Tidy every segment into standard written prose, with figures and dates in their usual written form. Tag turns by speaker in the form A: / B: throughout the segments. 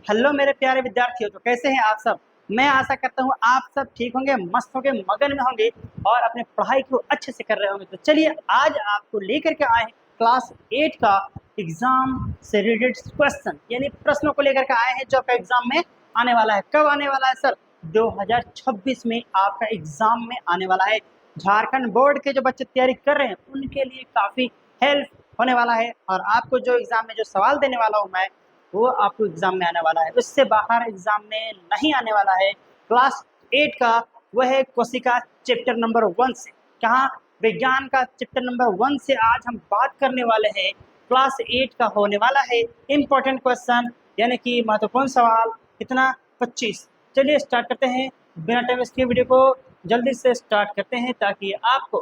A: Hello मेरे प्यारे विद्यार्थियों, तो कैसे हैं आप सब। मैं आशा करता हूँ आप सब ठीक होंगे, मस्त होंगे, मगन में होंगे और अपने पढ़ाई को अच्छे से कर रहे होंगे। तो चलिए आज आपको लेकर के आए हैं क्लास 8 का एग्जाम से रिलेटेड क्वेश्चन यानी प्रश्नों को लेकर के आए हैं जो आपका एग्जाम में आने वाला है। कब आने वाला है सर? 2026 में आपका एग्जाम में आने वाला है। झारखंड बोर्ड के जो बच्चे तैयारी कर रहे हैं उनके लिए काफी हेल्प होने वाला है और आपको जो एग्जाम में जो सवाल देने वाला हूँ मैं, वो आपको एग्जाम में आने वाला है। उससे बाहर एग्जाम में नहीं आने वाला है। क्लास 8 का वह है कोशिका चैप्टर नंबर 1 से। कहाँ? विज्ञान का चैप्टर नंबर 1 से आज हम बात करने वाले हैं। क्लास 8 का होने वाला है इंपॉर्टेंट क्वेश्चन यानी कि महत्वपूर्ण सवाल कितना? 25। चलिए स्टार्ट करते हैं बिना टाइम वेस्ट किए। वीडियो को जल्दी से स्टार्ट करते हैं ताकि आपको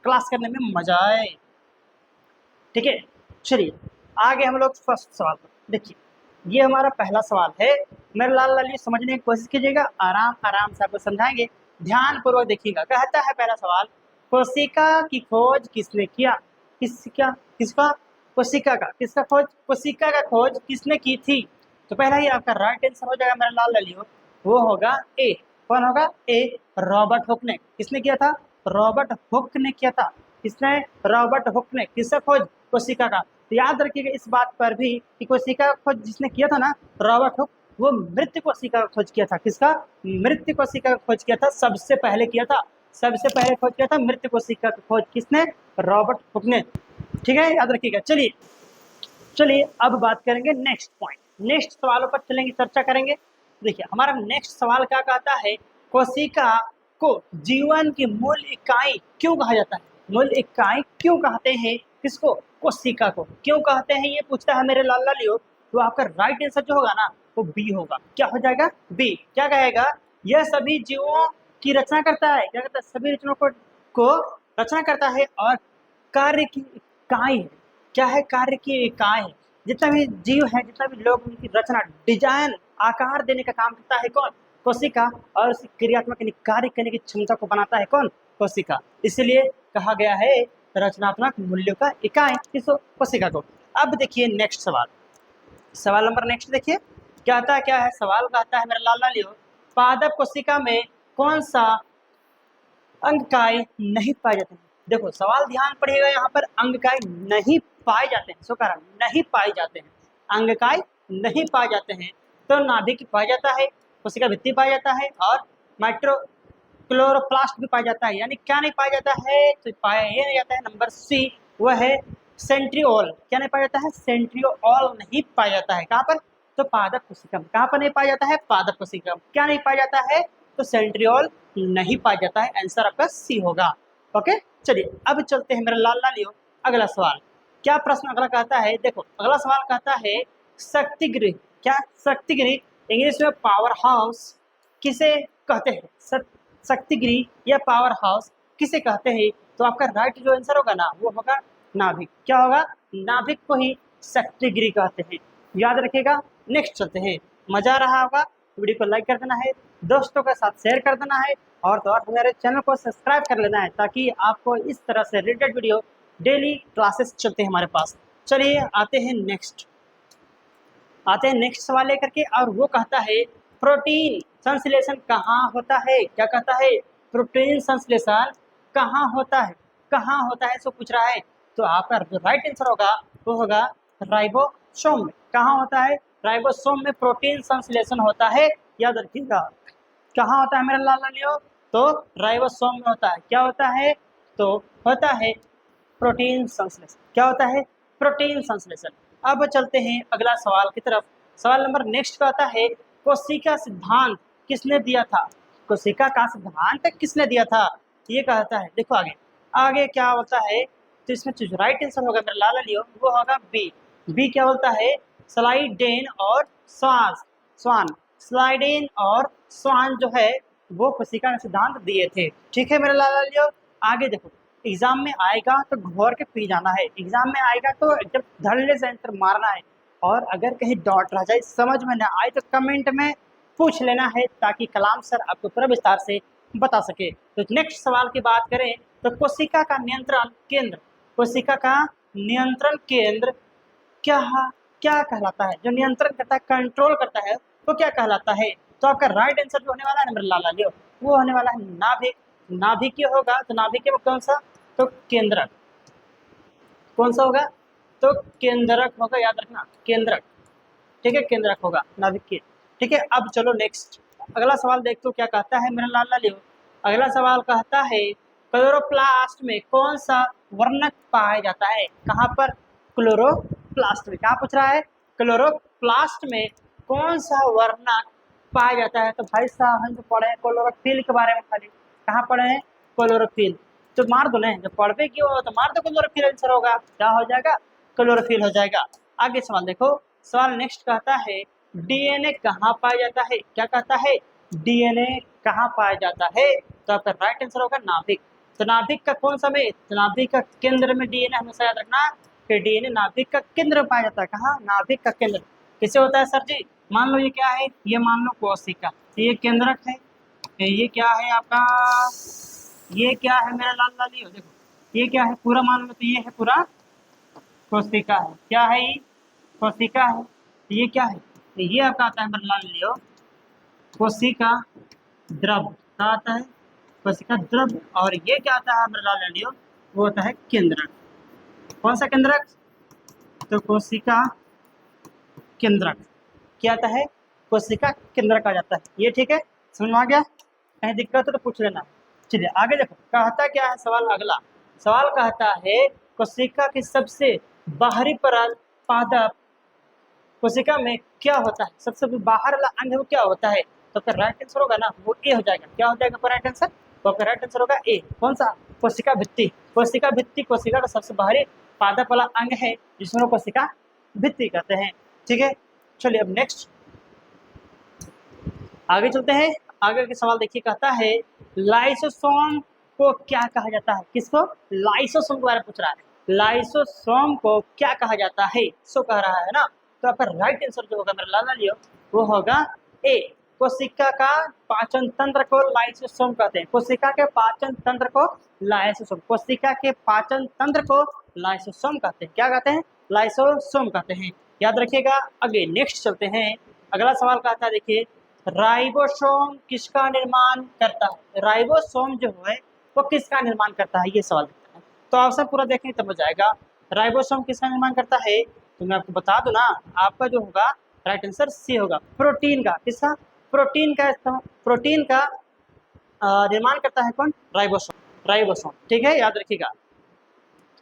A: क्लास करने में मजा आए। ठीक है, चलिए आगे हम लोग फर्स्ट सवाल पर देखिए। ये हमारा पहला सवाल है। मेरे लाल लाल ये समझने की कोशिश कीजिएगा, आराम आराम से आपको समझाएंगे, ध्यान पूर्वक देखिएगा। कहता है पहला सवाल, कोशिका की खोज किसने किया? किसका? कोशिका का किसका खोज? कोशिका का खोज किसने की थी? तो पहला ही आपका राइट आंसर हो जाएगा मेरा लाल लालियो, वो होगा ए। कौन होगा? ए, रॉबर्ट हुक ने। किसने किया था? रॉबर्ट हुक ने किया था। किसने? रॉबर्ट हुक ने। किसका खोज? कोशिका का। तो याद रखिएगा इस बात पर भी कि कोशिका का खोज जिसने किया था ना, रॉबर्ट हुक, वो मृत कोशिका का खोज किया था। किसका? मृत कोशिका का खोज किया था, सबसे पहले किया था। सबसे पहले खोज किया था मृत कोशिका का खोज किसने? रॉबर्ट हुक ने। ठीक है, याद रखिएगा। चलिए चलिए अब बात करेंगे नेक्स्ट पॉइंट, नेक्स्ट सवालों पर चलेंगे, चर्चा करेंगे। देखिए हमारा नेक्स्ट सवाल क्या कहता है, कोशिका को जीवन की मूल इकाई क्यों कहा जाता है? मूल इकाई क्यों कहते हैं? किसको? कोशिका को क्यों कहते हैं, ये पूछता है मेरे लाल लालियो। तो आपका राइट आंसर जो होगा ना, वो बी होगा। क्या हो जाएगा? बी। क्या कहेगा? यह सभी जीवों की रचना करता है। क्या करता है? सभी रचनाओं को रचना करता है और कार्य की इकाई है। क्या है? कार्य की इकाई है। जितना भी जीव है, जितना भी लोग, उनकी रचना, डिजाइन, आकार देने का काम करता है कौन? कोशिका। और उस क्रियात्मक यानी कार्य करने की क्षमता को बनाता है कौन? कोशिका। इसलिए कहा गया है रचनात्मक मूल्यों का इकाई किसको? कोशिका को। अब देखिए नेक्स्ट सवाल, सवाल नंबर नेक्स्ट देखिए। कहता क्या है सवाल? कहता है मेरा लाल लालियो, पादप कोशिका में कौन सा अंगकाय नहीं पाए जाते हैं? देखो सवाल ध्यान पड़ेगा, यहाँ पर अंगकाय नहीं पाए जाते हैं। सो कारण नहीं पाए जाते हैं, अंगकाय नहीं पाए जाते हैं। तो नाभिक पाया जाता है, कोशिका भित्ति पाया जाता है और माइक्रो क्लोरोप्लास्ट भी पाया जाता है। यानी क्या नहीं पाया जाता है? तो पाया ये नहीं जाता है नंबर सी, वह है सेंट्रियोल। क्या नहीं पाया जाता है? सेंट्रियोल नहीं पाया जाता है। कहाँ पर? तो पादप कोशिका में। कहाँ पर नहीं पाया जाता है? पादप कोशिका में। क्या नहीं पाया जाता है? तो सेंट्रियोल नहीं पाया जाता है। आंसर आपका सी होगा। ओके, चलिए अब चलते हैं मेरा लाल लालियो अगला सवाल। क्या प्रश्न अगला कहता है? देखो अगला सवाल कहता है शक्तिगृह। क्या? शक्तिगृह इंग्लिश में पावर हाउस किसे कहते हैं? शक्तिगृह या पावर हाउस किसे कहते हैं? तो आपका राइट जो आंसर होगा ना, वो होगा नाभिक। क्या होगा? नाभिक को ही शक्तिगृह कहते हैं। याद रखिएगा। नेक्स्ट चलते हैं। मजा आ रहा होगा, वीडियो को लाइक कर देना है, दोस्तों के साथ शेयर कर देना है और तो और हमारे चैनल को सब्सक्राइब कर लेना है ताकि आपको इस तरह से रिलेटेड वीडियो डेली क्लासेस चलते हैं हमारे पास। चलिए आते हैं नेक्स्ट सवाल लेकर के, और वो कहता है प्रोटीन संश्लेषण कहाँ होता है? क्या कहता है? प्रोटीन संश्लेषण कहाँ होता है? कहाँ होता है सो पूछ रहा है। तो आपका जो राइट आंसर होगा वो होगा राइबोसोम में। कहाँ होता है? राइबोसोम में प्रोटीन संश्लेषण होता है। याद रखिएगा। कहाँ होता है मेरा लाल लालियो? तो राइबोसोम में होता है। क्या होता है? तो होता है प्रोटीन संश्लेषण। क्या होता है? प्रोटीन संश्लेषण। अब चलते हैं अगला सवाल की तरफ। सवाल नंबर नेक्स्ट का आता है कोशिका सिद्धांत किसने दिया था? कोशिका का सिद्धांत किसने दिया था? ये कहता है। देखो आगे आगे क्या होता है। तो इसमें जो राइट आंसर होगा मेरा लाल लियो, वो होगा बी। बी क्या बोलता है? स्लाइडेन और स्वान। स्लाइडेन और स्वान जो है वो कोशिका का सिद्धांत दिए थे। ठीक है मेरा लाल लियो। आगे देखो, एग्जाम में आएगा तो घोर के पी जाना है। एग्जाम में आएगा तो एकदम धड़ल्ले से आंसर मारना है और अगर कहीं डॉट रह जाए, समझ में ना आए तो कमेंट में पूछ लेना है ताकि कलाम सर आपको पूरा विस्तार से बता सके। तो नेक्स्ट सवाल की बात करें तो कोशिका का नियंत्रण केंद्र, कोशिका का नियंत्रण केंद्र क्या क्या कहलाता है? जो नियंत्रण करता है, कंट्रोल करता है, वो क्या कहलाता है? तो आपका राइट आंसर जो होने वाला है मेरे लाला लियो, वो होने वाला है नाभिक। नाभिकीय होगा तो नाभिकीय में कौन सा? तो केंद्रक। कौन सा होगा? तो केंद्रक होगा, याद रखना केंद्रक। ठीक है, केंद्रक होगा नाभिकीय। ठीक है, अब चलो नेक्स्ट अगला सवाल देख तो क्या कहता है मेरा लाला लियो। अगला सवाल कहता है क्लोरोप्लास्ट में कौन सा वर्णक पाया जाता है? कहाँ पर? क्लोरोप्लास्ट में। कहाँ पूछ रहा है? क्लोरोप्लास्ट में कौन सा वर्णक पाया जाता है? तो भाई साहब हम तो पढ़े हैं क्लोरोफिल के बारे में खाली। कहाँ पढ़े हैं? क्लोरोफिल। तो मार दो ना, जब पढ़वे क्यों हो तो मार दो, क्लोरोफिल आंसर होगा। क्या हो जाएगा? क्लोरोफिल हो जाएगा। आगे सवाल देखो, सवाल नेक्स्ट कहता है डीएनए कहाँ पाया जाता है? क्या कहता है? डीएनए कहाँ पाया जाता है? तो आपका राइट आंसर होगा नाभिक। तो नाभिक का कौन सा में? तो नाभिक का केंद्र में डीएनए, हमेशा याद रखना कि डीएनए नाभिक का केंद्र में पाया जाता है। कहाँ? नाभिक का केंद्र। किसे होता है सर जी? मान लो ये क्या है? ये मान लो कोशिका, ये केंद्रक है। ये क्या है आपका? ये क्या है मेरा लाल लाली हो? देखो ये क्या है पूरा, मान लो तो ये है पूरा कोशिका है। क्या है ये? कोशिका है। ये क्या है? तो ये आपका आता है मेरा लाल लियो कोशिका द्रव। क्या आता है? कोशिका द्रव। और ये क्या आता है मेरा लाल लियो? वो होता है केंद्रक। कौन सा केंद्रक? तो कोशिका केंद्रक। क्या आता है? कोशिका केंद्रक आ जाता है। ये ठीक है, समझ में आ गया? कहीं दिक्कत हो तो पूछ लेना। चलिए आगे देखो, कहता क्या है सवाल अगला। सवाल कहता है कोशिका की सबसे बाहरी परत पादप कोशिका में क्या होता है? सबसे बाहर वाला अंग है वो क्या होता है? तो फिर राइट आंसर होगा ना वो ए हो जाएगा। क्या हो जाएगा राइट आंसर? तो फिर राइट आंसर होगा ए। कौन सा? कोशिका भित्ति। कोशिका भित्ति कोशिका का सबसे बाहरी पादप वाला अंग है जिसमें कोशिका भित्ति कहते हैं। ठीक है, चलिए अब नेक्स्ट आगे चलते हैं। आगे के सवाल देखिए, कहता है लाइसोसोम को क्या कहा जाता है? किसको? लाइसोसोम के बारे में पूछ रहा है। लाइसोसोम को क्या कहा जाता है? सो कह रहा है ना। तो आपका राइट आंसर जो होगा मेरा लाला लियो वो होगा ए। कोशिका का पाचन तंत्र को लाइसोसोम कहते हैं। कोशिका के पाचन तंत्र को लाइसोसोम, कोशिका के पाचन तंत्र को लाइसोसोम कहते हैं। क्या कहते हैं? लाइसोसोम कहते हैं। याद रखिएगा। आगे नेक्स्ट चलते हैं। अगला सवाल कहता है देखिए राइबोसोम किसका निर्माण करता है? राइबोसोम जो है वो किसका निर्माण करता है? ये सवाल देखता है। तो ऑप्शन पूरा देखें तब हो जाएगा। राइबोसोम किसका निर्माण करता है? तो मैं आपको बता दूं ना, आपका जो होगा राइट आंसर सी होगा, प्रोटीन का। किसका? प्रोटीन का। प्रोटीन का निर्माण करता है कौन? राइबोसोम। राइबोसोम। ठीक है, याद रखिएगा।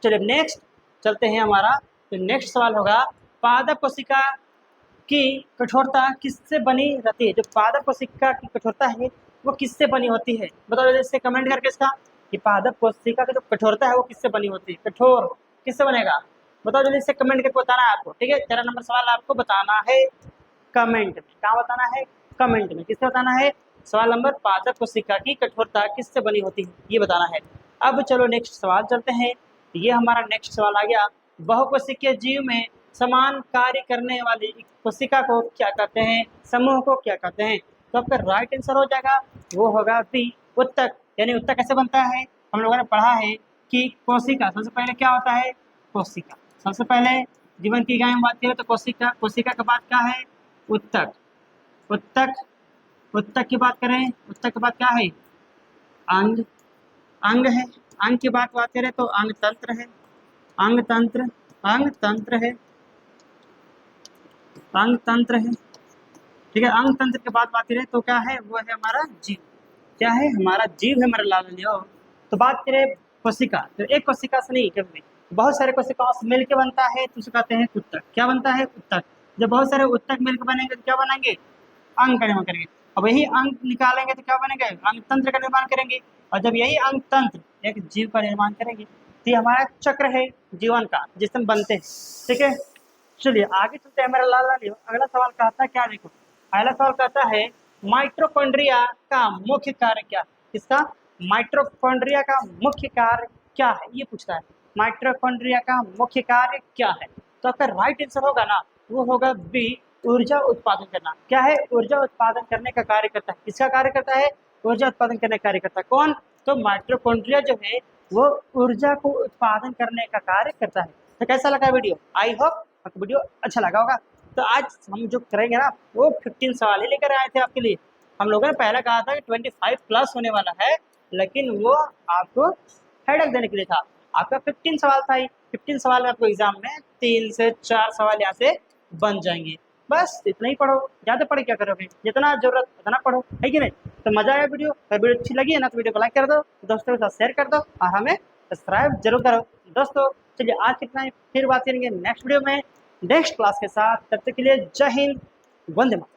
A: चलिए नेक्स्ट चलते हैं हमारा। तो नेक्स्ट सवाल होगा पादप कोशिका की कठोरता किससे बनी रहती है? जो पादप कोशिका की कठोरता है वो किससे बनी होती है? बताओ जल्दी से कमेंट करके इसका कि पादप कोशिका की जो कठोरता है वो किससे बनी होती है? कठोर किससे बनेगा? बताओ जल्दी से कमेंट करके बताना है आपको। ठीक है, 13 नंबर सवाल आपको बताना है कमेंट में। कहाँ बताना है? कमेंट में। किससे बताना है? सवाल नंबर पादप कोशिका की कठोरता किससे बनी होती है ये बताना है। अब चलो नेक्स्ट सवाल चलते हैं। ये हमारा नेक्स्ट सवाल आ गया बहुकोशिकीय जीव में समान कार्य करने वाली कोशिका को क्या कहते हैं? समूह को क्या कहते हैं? तो आपका राइट आंसर हो जाएगा वो होगा बी, उत्तक। यानी उत्तक कैसे बनता है? हम लोगों ने पढ़ा है कि कोशिका सबसे पहले क्या होता है? कोशिका सबसे पहले जीवन की इकाई में बात करें तो कोशिका, कोशिका के बाद क्या है? उत्तक। उत्तक, उत्तक की बात करें, उत्तक के बाद क्या है? अंग, अंग है। अंग की बात करें तो अंग तंत्र है। अंग तंत्र, अंग तंत्र है, अंग तंत्र है। ठीक है, अंग तंत्र के बाद बात करें तो क्या है? वो है हमारा जीव। क्या है? हमारा जीव है मेरा लाल लियो। तो बात करें कोशिका, तो एक कोशिका से नहीं कभी बहुत सारे कोशिकाओं से मिलकर बनता है तो उसे कहते हैं उत्तक। क्या बनता है? उत्तक। जब बहुत सारे उत्तक मिलकर बनेंगे तो क्या बनेंगे? अंग का निर्माण करेंगे। अब यही अंग निकालेंगे तो क्या बनेंगे? अंग तंत्र का निर्माण करेंगे। और जब यही अंग तंत्र एक जीव का निर्माण करेंगे तो ये हमारा चक्र है जीवन का जिससे हम बनते हैं। ठीक है, चलिए आगे चलते हैं मेरा लाल लाल। अगला सवाल कहता है क्या? देखो अगला सवाल कहता है माइटोकॉन्ड्रिया का मुख्य कार्य क्या है? किसका? माइटोकॉन्ड्रिया का मुख्य कार्य क्या है ये पूछता है। माइटोकॉन्ड्रिया का मुख्य कार्य क्या है? तो आपका राइट आंसर होगा ना वो होगा बी, ऊर्जा उत्पादन करना। क्या है? ऊर्जा उत्पादन करने का कार्य करता है। किसका कार्य करता है? ऊर्जा उत्पादन करने का कार्य करता है। कौन? तो माइटोकॉन्ड्रिया जो है वो ऊर्जा को उत्पादन करने का कार्य करता है। तो कैसा लगा वीडियो? आई होप आपको वीडियो अच्छा लगा होगा। तो आज हम जो करेंगे ना वो 15 सवाल ही लेकर आए थे आपके लिए। हम लोगों ने पहले कहा था कि 25 प्लस होने वाला है, लेकिन वो आपको हेडक देने के लिए था। आपका 15 सवाल था ही। 15 सवाल में आपको एग्जाम में 3 से 4 सवाल यहाँ से बन जाएंगे। बस इतना ही पढ़ो, ज़्यादा पढ़ क्या करोगे, जितना जरूरत उतना पढ़ो, है कि नहीं। तो मजा आया वीडियो, अगर वीडियो अच्छी लगी है ना तो वीडियो को लाइक कर दो, दोस्तों के साथ शेयर कर दो और हमें सब्सक्राइब जरूर करो दोस्तों। चलिए आज कितना है, फिर बात करेंगे नेक्स्ट वीडियो में नेक्स्ट क्लास के साथ। तब तक के लिए जय हिंद, वंदे मातरम।